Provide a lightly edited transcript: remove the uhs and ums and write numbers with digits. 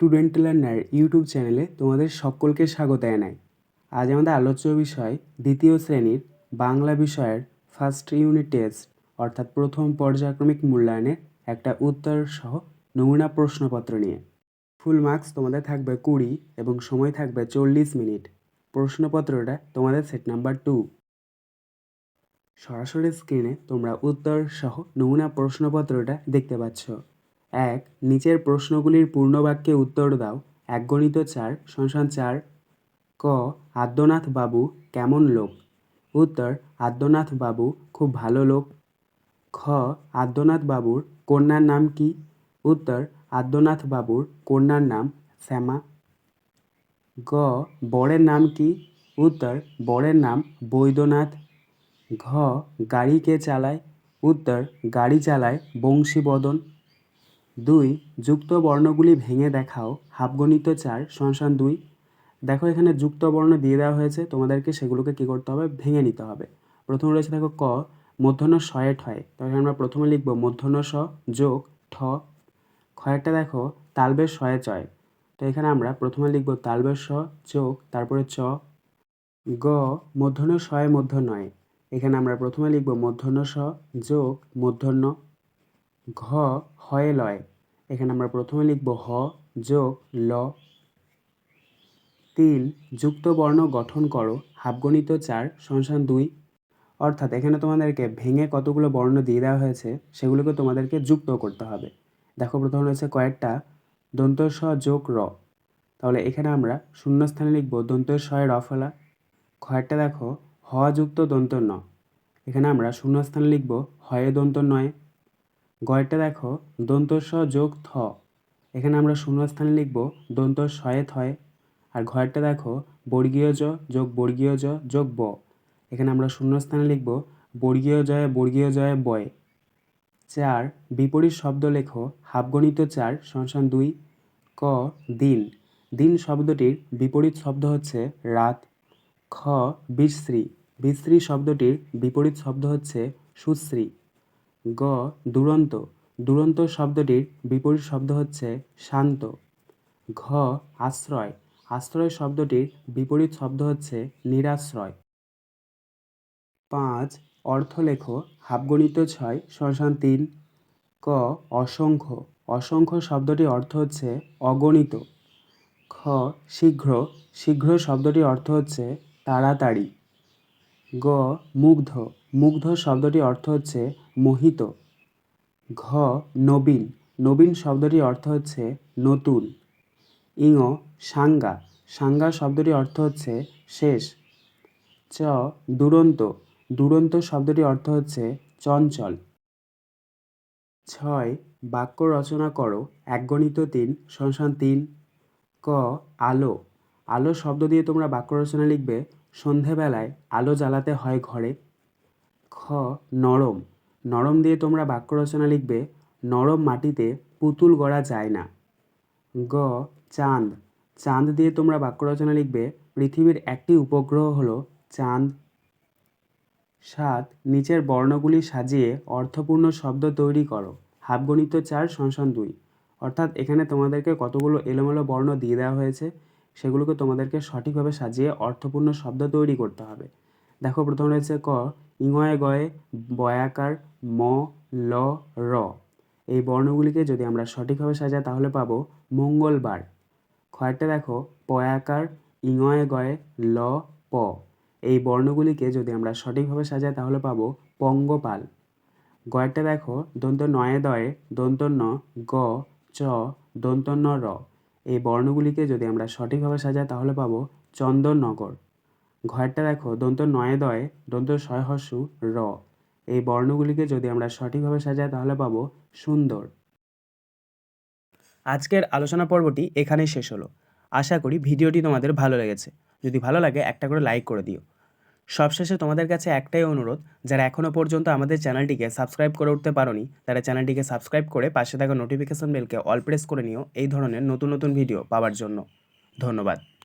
Student learner YouTube চ্যানেলে তোমাদের সকলকে স্বাগত জানাই। আজ আমাদের আলোচ্য বিষয় দ্বিতীয় শ্রেণীর বাংলা বিষয়ের ফার্স্ট ইউনিট টেস্ট অর্থাৎ প্রথম পর্যায়ক্রমিক মূল্যায়নের একটা উত্তর সহ নমুনা প্রশ্নপত্র নিয়ে। ফুল মার্কস তোমাদের থাকবে 20 এবং সময় থাকবে 40 মিনিট। প্রশ্নপত্রটা তোমাদের সেট নাম্বার 2। সরাসরি স্ক্রিনে তোমরা উত্তর সহ নমুনা প্রশ্নপত্রটা দেখতে পাচ্ছ। 1. নিচের প্রশ্নগুলির পূর্ণবাক্যে উত্তর দাও। 1 × 4 = 4। ক. আদ্যনাথ বাবু কেমন লোক? উত্তর: আদ্যনাথ বাবু খুব ভালো লোক। খ. আদ্যনাথ বাবুর কন্যার নাম কি? উত্তর: আদ্যনাথ বাবুর কন্যার নাম শ্যামা। গ. বরের নাম কি? উত্তর: বরের নাম বৈদ্যনাথ। ঘ. গাড়ি কে চালায়? উত্তর: গাড়ি চালায় বংশীবদন। 2. যুক্ত বর্ণগুলি ভেঙে দেখাও। × 4 = 2। দেখো এখানে যুক্ত বর্ণ দিয়ে দেওয়া হয়েছে, তোমাদেরকে সেগুলোকে কী করতে হবে? ভেঙে নিতে হবে। প্রথমে রয়েছে দেখো ক, মূর্ধন্য ষ এ ঠয়, তাহলে আমরা প্রথমে লিখব মূর্ধন্য ষ যোগ ঠ। ক্ষয়েরটা দেখো তালবের শ এ চয়, তো এখানে আমরা প্রথমে লিখব তালবের শ যোগ তারপরে চ। গ, মূর্ধন্য ষ এ মূর্ধন্য এ, এখানে আমরা প্রথমে লিখব মূর্ধন্য ষ যোগ মূর্ধন্য। ঘ, হয়ে লয়, এখানে আমরা প্রথমে লিখব হ যোগ ল। 3. যুক্ত বর্ণ গঠন করো। × 4 = 2। অর্থাৎ এখানে তোমাদেরকে ভেঙে কতগুলো বর্ণ দিয়ে দেওয়া হয়েছে সেগুলোকে তোমাদেরকে যুক্ত করতে হবে। দেখো প্রথমে রয়েছে কয়েকটা দন্ত স যোগ র, তাহলে এখানে আমরা শূন্যস্থানে লিখব দন্ত স এ র ফলা। ক্ষয়েরটা দেখো হ যুক্ত দন্ত ন, এখানে আমরা শূন্যস্থানে লিখব হয়ে দন্ত নয়। গয়েরটা দেখো দন্ত স যোগ থ, এখানে আমরা শূন্যস্থানে লিখব দন্ত স এ থয়। আর ঘয়েরটা দেখো বর্গীয় জ যোগ বর্গীয় জ যোগ ব, এখানে আমরা শূন্যস্থানে লিখব বর্গীয় জয়ে বয়। 4. বিপরীত শব্দ লেখো। × 4 = 2। ক. দিন, দিন শব্দটির বিপরীত শব্দ হচ্ছে রাত। খ. বিশ্রী, বিশ্রী শব্দটির বিপরীত শব্দ হচ্ছে সুশ্রী। গ. দুরন্ত, দুরন্ত শব্দটির বিপরীত শব্দ হচ্ছে শান্ত। ঘ. আশ্রয়, আশ্রয় শব্দটির বিপরীত শব্দ হচ্ছে নিরাশ্রয়। 5. অর্থ লেখো। × 6 = 3। ক. অসংখ্য, অসংখ্য শব্দটির অর্থ হচ্ছে অগণিত। খ. শীঘ্র, শীঘ্র শব্দটির অর্থ হচ্ছে তাড়াতাড়ি। গ. মুগ্ধ, মুগ্ধ শব্দটির অর্থ হচ্ছে মোহিত। ঘ. নবীন, নবীন শব্দটির অর্থ হচ্ছে নতুন। ইঙ. সাঙ্গা, সাঙ্গা শব্দটির অর্থ হচ্ছে শেষ। চ. দুরন্ত, দুরন্ত শব্দটির অর্থ হচ্ছে চঞ্চল। 6. বাক্য রচনা করো। × 3 = 3। ক. আলো, আলো শব্দ দিয়ে তোমরা বাক্য রচনা লিখবে। সন্ধেবেলায় আলো জ্বালাতে হয় ঘরে। খ. নরম, নরম দিয়ে তোমরা বাক্য রচনা লিখবে। নরম মাটিতে পুতুল গড়া যায় না। গ. চাঁদ, চাঁদ দিয়ে তোমরা বাক্য রচনা লিখবে। পৃথিবীর একটি উপগ্রহ হলো চাঁদ। 7. নিচের বর্ণগুলি সাজিয়ে অর্থপূর্ণ শব্দ তৈরি করো। × 4 = 2। অর্থাৎ এখানে তোমাদেরকে কতগুলো এলোমেলো বর্ণ দিয়ে দেওয়া হয়েছে, সেগুলোকে তোমাদেরকে সঠিকভাবে সাজিয়ে অর্থপূর্ণ শব্দ তৈরি করতে হবে। দেখো প্রথমে রয়েছে ক, ইঙয়ে গয়ে বয়াকার ম ল র, এই বর্ণগুলিকে যদি আমরা সঠিকভাবে সাজাই তাহলে পাবো মঙ্গলবার। ক্ষয়েরটা দেখো পয়াকার ইঙয়ে গয়ে ল প, এই বর্ণগুলিকে যদি আমরা সঠিকভাবে সাজাই তাহলে পাবো পঙ্গপাল। গয়েরটা দেখো দন্ত নয়ে দয়ে দন্ত ন গ চ দন্ত ন র, এই বর্ণগুলিকে যদি আমরা সঠিকভাবে সাজাই তাহলে পাবো চন্দননগর। ঘয়েরটা দেখো দন্ত নয়ে দয়ে দন্ত শয় হস্যু র, এই বর্ণগুলিকে যদি আমরা সঠিকভাবে সাজাই তাহলে পাবো সুন্দর। আজকের আলোচনা পর্বটি এখানেই শেষ হলো। আশা করি ভিডিওটি তোমাদের ভালো লেগেছে। যদি ভালো লাগে একটা করে লাইক করে দিও। সবশেষে তোমাদের কাছে একটাই অনুরোধ, যারা এখনও পর্যন্ত আমাদের চ্যানেলটিকে সাবস্ক্রাইব করে উঠতে পারোনি তারা চ্যানেলটিকে সাবস্ক্রাইব করে পাশে থাকা নোটিফিকেশন বেলকে অল প্রেস করে নিও এই ধরনের নতুন নতুন ভিডিও পাওয়ার জন্য। ধন্যবাদ।